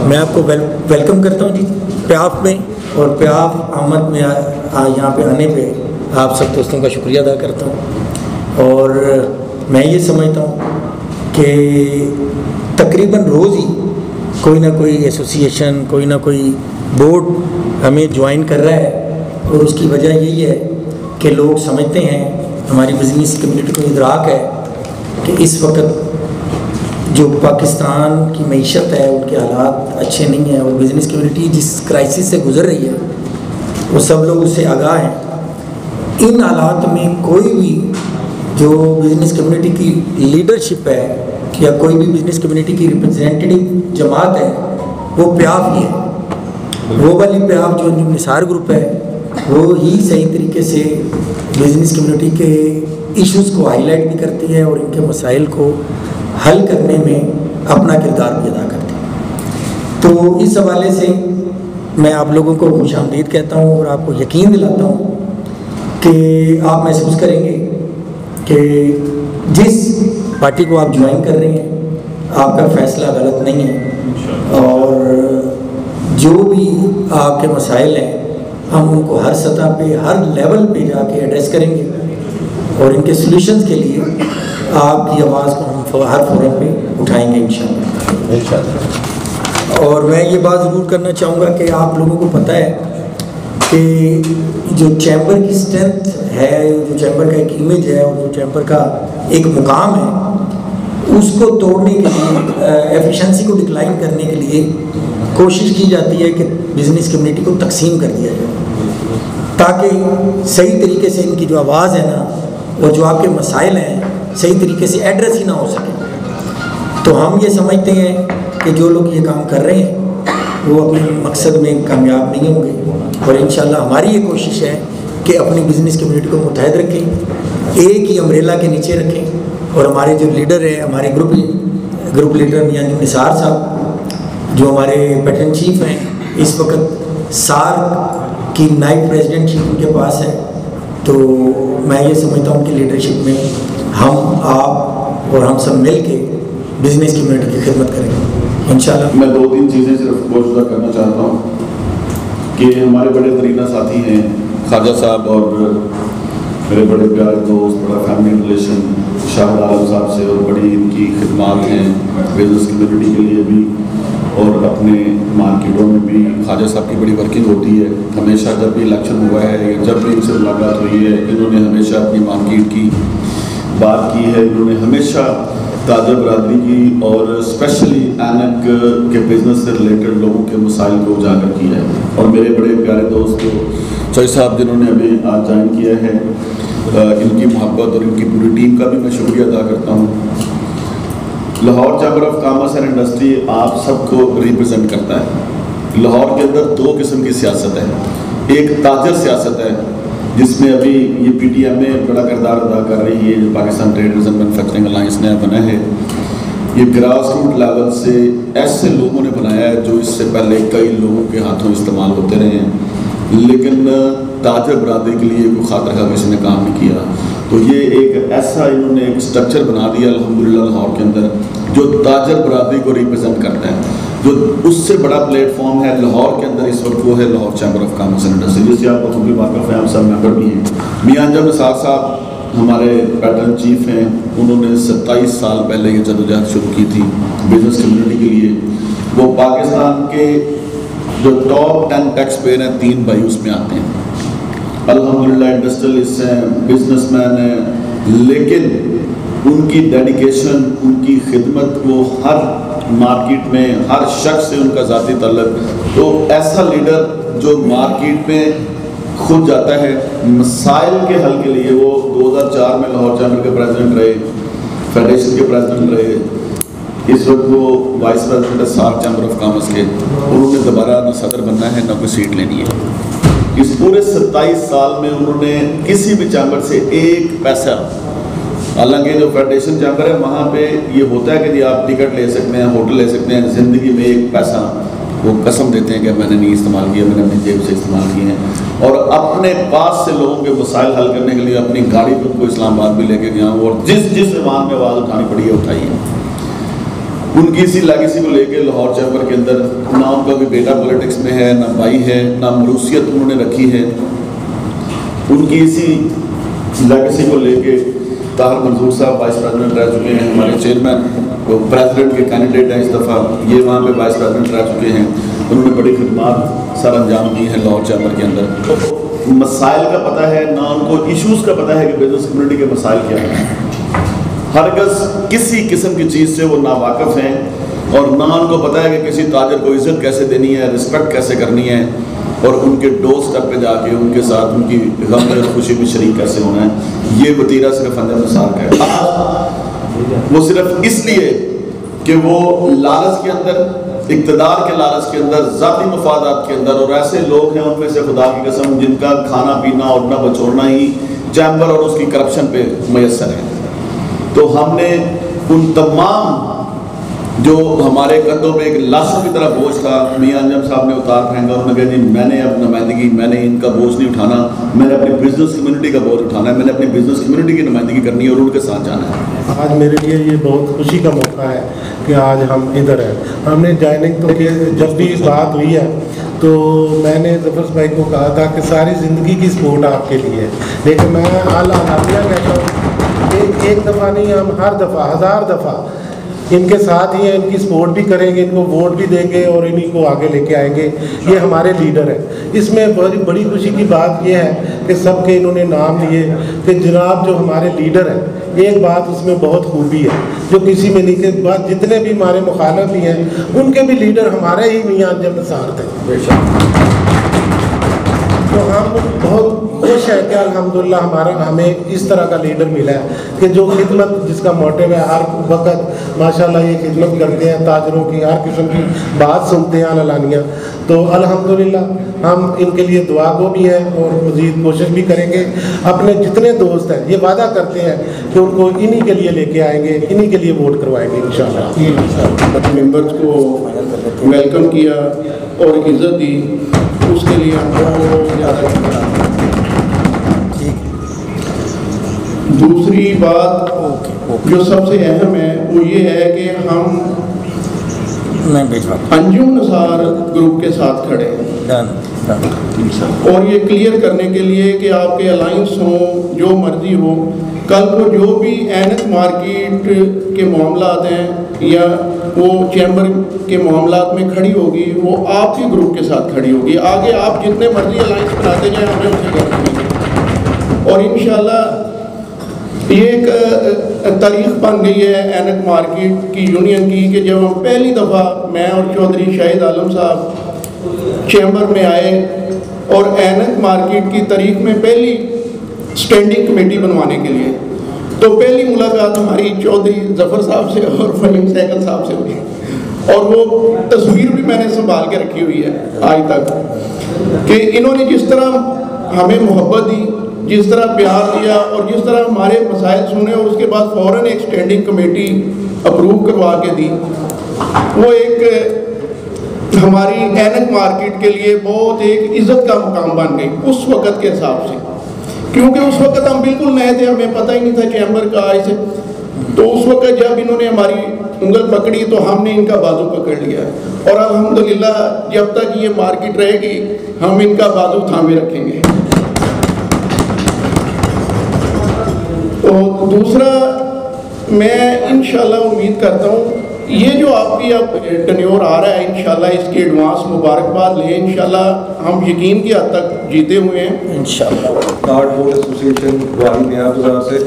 میں آپ کو ویلکم کرتا ہوں جی پیاف میں، اور پیاف آمد میں یہاں پہ آنے پہ آپ سب دوستوں کا شکریہ ادا کرتا ہوں۔ اور میں یہ سمجھتا ہوں کہ تقریباً روز ہی کوئی نہ کوئی ایسوسیشن، کوئی نہ کوئی بورڈ ہمیں جوائن کر رہا ہے، اور اس کی وجہ یہی ہے کہ لوگ سمجھتے ہیں، ہماری بزنس کمیونٹی کو ادراک ہے کہ اس وقت جو پاکستان کی معیشت ہے ان کے حالات اچھے نہیں ہیں، اور بزنس کمیونٹی جس کرائسس سے گزر رہی ہے وہ سب لوگ اس سے آگاہ ہیں۔ ان حالات میں کوئی بھی جو بزنس کمیونٹی کی لیڈرشپ ہے یا کوئی بھی بزنس کمیونٹی کی ریپرزینٹیو جماعت ہے، وہ پیاف ہی ہے۔ وہ والی پیاف جو نثار گروپ ہے وہ ہی صحیح طریقے سے بزنس کمیونٹی کے ایشوز کو ہائی لائٹ بھی کرتی ہے، اور ان کے مسائل کو حل کرنے میں اپنا کردار بھی ادا کرتی ہے۔ تو اس حوالے سے میں آپ لوگوں کو خوش آمدید کہتا ہوں، اور آپ کو یقین دلاتا ہوں کہ آپ محسوس کریں گے کہ جس پارٹی کو آپ جوائن کر رہے ہیں آپ کا فیصلہ غلط نہیں ہے، اور جو بھی آپ کے مسائل ہیں ہم ان کو ہر سطح پہ، ہر لیول پہ جا کے ایڈریس کریں گے، اور ان کے سلوشنز کے لیے آپ کی آواز کو ہم ہر فورم پہ اٹھائیں گے انشاءاللہ۔ اور میں یہ بات ضرور کرنا چاہوں گا کہ آپ لوگوں کو پتہ ہے کہ جو چیمبر کی اسٹرینتھ ہے، جو چیمبر کا ایک امیج ہے، اور جو چیمبر کا ایک مقام ہے، اس کو توڑنے کے لیے، ایفیشنسی کو ڈکلائن کرنے کے لیے کوشش کی جاتی ہے کہ بزنس کمیونٹی کو تقسیم کر دیا جائے، تاکہ صحیح طریقے سے ان کی جو آواز ہے نا، اور جو آپ کے مسائل ہیں صحیح طریقے سے ایڈریس ہی نہ ہو سکے۔ تو ہم یہ سمجھتے ہیں کہ جو لوگ یہ کام کر رہے ہیں وہ اپنے مقصد میں کامیاب نہیں ہوں گے، اور انشاءاللہ ہماری یہ کوشش ہے کہ اپنی بزنس کمیونٹی کو متحد رکھیں، ایک ہی امبریلا کے نیچے رکھیں، اور ہمارے جو لیڈر ہیں، ہمارے گروپ لیڈر میاں نثار صاحب جو ہمارے پیٹرن چیف ہیں، اس وقت سارک کی نائب پریزیڈنٹ شپ ان کے پاس ہے، تو میں یہ سمجھتا ہوں کہ لیڈرشپ میں ہم، آپ اور ہم سب مل کے بزنس کمیونٹی کی خدمت کریں گے انشاءاللہ۔ میں 2-3 چیزیں صرف گوشتہ کرنا چاہتا ہوں کہ ہمارے بڑے ترینہ ساتھی ہیں خواجہ صاحب، اور میرے بڑے پیارے دوست، بڑا فیملی ریلیشن شاہد عالم صاحب سے، اور بڑی ان کی خدمات ہیں بزنس کمیونٹی کے لیے بھی، اور اپنے مارکیٹوں میں بھی خواجہ صاحب کی بڑی ورکنگ ہوتی ہے۔ ہمیشہ جب بھی الیکشن ہوا ہے یا جب بھی ان سے ملاقات ہوئی ہے، انہوں نے ہمیشہ اپنی مارکیٹ کی بات کی ہے، انہوں نے ہمیشہ تاجر برادری کی اور اسپیشلی اینک کے بزنس سے ریلیٹڈ لوگوں کے مسائل کو اجاگر کیا ہے۔ اور میرے بڑے پیارے دوست چوئی صاحب جنہوں نے ابھی آج جوائن کیا ہے، ان کی محبت اور ان کی پوری ٹیم کا بھی میں شکریہ ادا کرتا ہوں۔ Lahore chamber of commerce and industry آپ سب کو ریپرزینٹ کرتا ہے۔ لاہور کے اندر 2 قسم کی سیاست ہے، ایک تاجر سیاست ہے جس میں ابھی یہ پی ٹی ایم میں بڑا کردار ادا کر رہی ہے، جو Pakistan traders and manufacturing alliance نے بنا ہے۔ یہ گراس روٹ لیول سے ایسے لوگوں نے بنایا ہے جو اس سے پہلے کئی لوگوں کے ہاتھوں استعمال ہوتے رہے ہیں، لیکن تاجر برادری کے لیے کوئی خاطر خواہ کسی نے کام نہیں کیا۔ تو یہ ایک ایسا انہوں نے ایک سٹرکچر بنا دیا الحمدللہ لاہور کے اندر جو تاجر برادری کو ریپرزینٹ کرتا ہے۔ جو اس سے بڑا پلیٹ فارم ہے لاہور کے اندر اس وقت، وہ ہے Lahore chamber of commerce and industry, جس سے آپ کو بھی واقف ہیں، ہم سب ممبر بھی ہیں۔ میاں انجم نثار صاحب ہمارے پیٹرن چیف ہیں، انہوں نے 27 سال پہلے یہ جدوجہد شروع کی تھی بزنس کمیونٹی کے لیے۔ وہ پاکستان کے جو ٹاپ 10 ٹیکس پیئر ہیں، 3 بھائی اس میں آتے ہیں، الحمدللہ انڈسٹریلسٹ ہیں، بزنس مین ہیں، لیکن ان کی ڈیڈیکیشن، ان کی خدمت کو ہر مارکیٹ میں ہر شخص سے ان کا ذاتی تعلق، تو ایسا لیڈر جو مارکیٹ میں خود جاتا ہے مسائل کے حل کے لیے۔ وہ 2004 میں لاہور چیمبر کے پریزیڈنٹ رہے، فیڈریشن کے پریزیڈنٹ رہے، اس وقت وہ وائس پریزیڈنٹ ہے سارک چیمبر آف کامرس کے، انہوں نے دوبارہ نہ صدر بننا ہے نہ کوئی سیٹ لینی ہے۔ اس پورے 27 سال میں انہوں نے کسی بھی چیمبر سے ایک پیسہ، حالانکہ جو فیڈریشن چیمبر ہے وہاں پہ یہ ہوتا ہے کہ جی آپ ٹکٹ لے سکتے ہیں، ہوٹل لے سکتے ہیں، زندگی میں ایک پیسہ وہ قسم دیتے ہیں کہ میں نے نہیں استعمال کیا، میں نے اپنی جیب سے استعمال کیے ہیں، اور اپنے پاس سے لوگوں کے مسائل حل کرنے کے لیے اپنی گاڑی کو اسلام آباد بھی لے کے گیا ہوں، اور جس ایمان میں آواز اٹھانی پڑی ہے اٹھائی ہے۔ ان کی اسی لیگیسی کو لے کے لاہور چیمبر کے اندر نہ ان کا کوئی بیٹا پولیٹکس میں ہے، نہ بھائی ہے، نہ مروثیت انہوں نے رکھی ہے، ان کی اسی لیگیسی کو لے کے طاہر منظور صاحب وائس پریزیڈنٹ رہ چکے ہیں، ہمارے چیئرمین وہ پریزیڈنٹ کے کینڈیڈیٹ ہیں اس دفعہ، یہ وہاں پہ وائس پریزیڈنٹ رہ چکے ہیں، انہوں نے بڑی خدمات سر انجام دی ہیں لاہور چیمبر کے اندر۔ مسائل کا پتہ ہے، نہ ان کو ایشوز کا پتہ ہے کہ بزنس کمیونٹی کے مسائل کیا ہیں، ہرگز کسی قسم کی چیز سے وہ ناواقف ہیں، اور نہ ان کو پتہ ہے کہ کسی تاجر کو عزت کیسے دینی ہے، رسپیکٹ کیسے کرنی ہے، اور ان کے ڈور سٹیپ پہ جا کے ان کے ساتھ ان کی غم میں خوشی میں شریک کیسے ہونا ہے۔ یہ وتیرہ صرف انجم نثار کا ہے، وہ صرف اس لیے کہ وہ لالچ کے اندر، اقتدار کے لالچ کے اندر، ذاتی مفادات کے اندر، اور ایسے لوگ ہیں ان میں سے خدا کی قسم جن کا کھانا پینا اٹھنا بچوڑنا ہی چیمبر اور اس کی کرپشن پہ میسر ہے۔ تو ہم نے ان تمام جو ہمارے کندھوں پہ ایک لاشوں کی طرح بوجھ تھا، میاں انجم صاحب نے اتار پھینکا، انہوں نے کہا جی میں نے اب نمائندگی، میں نے ان کا بوجھ نہیں اٹھانا، میں نے اپنی بزنس کمیونٹی کا بوجھ اٹھانا ہے، میں نے اپنی بزنس کمیونٹی کی نمائندگی کرنی ہے اور ان کے ساتھ جانا ہے۔ آج میرے لیے یہ بہت خوشی کا موقع ہے کہ آج ہم ادھر ہیں۔ ہم نے جوائننگ تو جب بھی بات ہوئی ہے تو میں نے ظفر بھائی کو کہا تھا کہ ساری زندگی کی سپورٹ آپ کے لیے ہے، لیکن میں اعلیٰ کہتا ہوں کہ ایک دفعہ نہیں، ہم ہر دفعہ، ہزار دفعہ ان کے ساتھ ہی ہیں، ان کی سپورٹ بھی کریں گے، ان کو ووٹ بھی دیں گے اور انہی کو آگے لے کے آئیں گے۔ یہ ہمارے لیڈر ہیں۔ اس میں بڑی خوشی کی بات یہ ہے کہ سب کے انہوں نے نام لیے کہ جناب جو ہمارے لیڈر ہیں، ایک بات اس میں بہت خوبی ہے جو کسی میں نہیں، کہ بات جتنے بھی ہمارے مخالف بھی ہیں ان کے بھی لیڈر ہمارے ہی میاں انجم نثار تھے۔ تو ہم بہت خوش ہیں کہ الحمدللہ ہمیں اس طرح کا لیڈر ملا ہے کہ جو خدمت، جس کا موٹیو ہے، ہر وقت ماشاءاللہ یہ خدمت کرتے ہیں، تاجروں کی ہر قسم کی بات سنتے ہیں علانیہ۔ تو الحمدللہ ہم ان کے لیے دعا گو بھی ہیں اور مزید کوشش بھی کریں گے۔ اپنے جتنے دوست ہیں یہ وعدہ کرتے ہیں کہ ان کو انہی کے لیے لے کے آئیں گے، انہی کے لیے ووٹ کروائیں گے انشاءاللہ۔ ممبرز کو ویلکم کیا اور عزت دی، اس کے لیے ہم بہت زیادہ۔ دوسری بات جو سب سے اہم ہے وہ یہ ہے کہ ہم انجم نثار گروپ کے ساتھ کھڑے ہیں، اور یہ کلیئر کرنے کے لیے کہ آپ کے الائنس ہوں، جو مرضی ہو، کل کو جو بھی اینک مارکیٹ کے معاملات ہیں یا وہ چیمبر کے معاملات میں کھڑی ہوگی، وہ آپ کے گروپ کے ساتھ کھڑی ہوگی۔ آگے آپ جتنے مرضی الائنس بناتے جائیں، ہمیں اسے کرنا ہے۔ اور انشاءاللہ یہ ایک تاریخ بن گئی ہے اینک مارکیٹ کی یونین کی کہ جب ہم پہلی دفعہ میں اور چودھری شاہد عالم صاحب چیمبر میں آئے اور اینک مارکیٹ کی تاریخ میں پہلی سٹینڈنگ کمیٹی بنوانے کے لیے، تو پہلی ملاقات ہماری چودھری ظفر صاحب سے اور فہیم سہگل صاحب سے ہوئی، اور وہ تصویر بھی میں نے سنبھال کے رکھی ہوئی ہے آج تک، کہ انہوں نے جس طرح ہمیں محبت دی، جس طرح پیار دیا اور جس طرح ہمارے مسائل سنے، اور اس کے بعد فوراً ایک سٹینڈنگ کمیٹی اپروو کروا کے دی، وہ ایک ہماری اینک مارکیٹ کے لیے بہت ایک عزت کا مقام بن گئی اس وقت کے حساب سے، کیونکہ اس وقت ہم بالکل نئے تھے، ہمیں پتہ ہی نہیں تھا چیمبر کا ایسے۔ تو اس وقت جب انہوں نے ہماری انگل پکڑی تو ہم نے ان کا بازو پکڑ لیا، اور الحمدللہ جب تک یہ مارکیٹ رہے گی ہم ان کا بازو تھامے رکھیں گے۔ تو دوسرا میں انشاءاللہ امید کرتا ہوں یہ جو آپ کی اب ٹینیور آ رہا ہے، انشاءاللہ اس کی ایڈوانس مبارکباد لیں، انشاءاللہ ہم یقین کی حد تک جیتے ہوئے ہیں انشاءاللہ۔ کارڈ بورڈ ایسوسیشن واحد نیاز گزار سے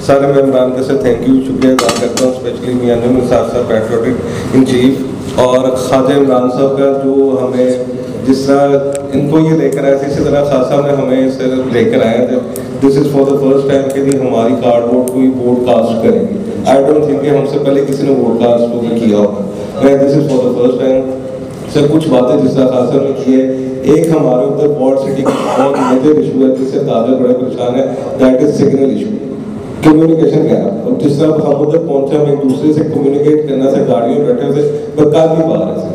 سارے ممبران کے سے تھینک یو، شکریہ ادا کرتا ہوں، اسپیشلی میاں انجم نثار صاحب پیٹریوٹک ان چیف، اور خواجہ عمران صاحب کا جو ہمیں جس طرح ان کو یہ لے کر آئے تھے، اسی طرح خواجہ صاحب نے ہمیں اسے لے کر آئے تھے۔ This is for the first time کہ ہماری کارڈ بورڈ کوئی بورڈ کاسٹ کرے گی، آئی ڈونٹ تھنک کہ ہم سے پہلے کسی نے بورڈ کاسٹ کو بھی کیا ہوگا، this is for the first time. Sir کچھ باتیں جس طرح خاص نے کی ہے، ایک ہمارے ادھر وارڈ سٹی کا بہت میجر ایشو ہے جس سے تاجر بڑے پریشان ہے، that is signal issue, communication gap, اور جس طرح ہم ادھر پہنچے ہم ایک دوسرے سے کمیونیکیٹ کرنا سے گاڑیوں بیٹھے سے کل بھی باہر ہے،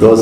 2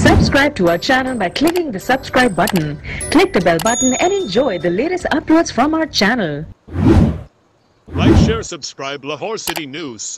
Subscribe to our channel by clicking the subscribe button. Click the bell button and enjoy the latest uploads from our channel. Like, share, subscribe Lahore City News.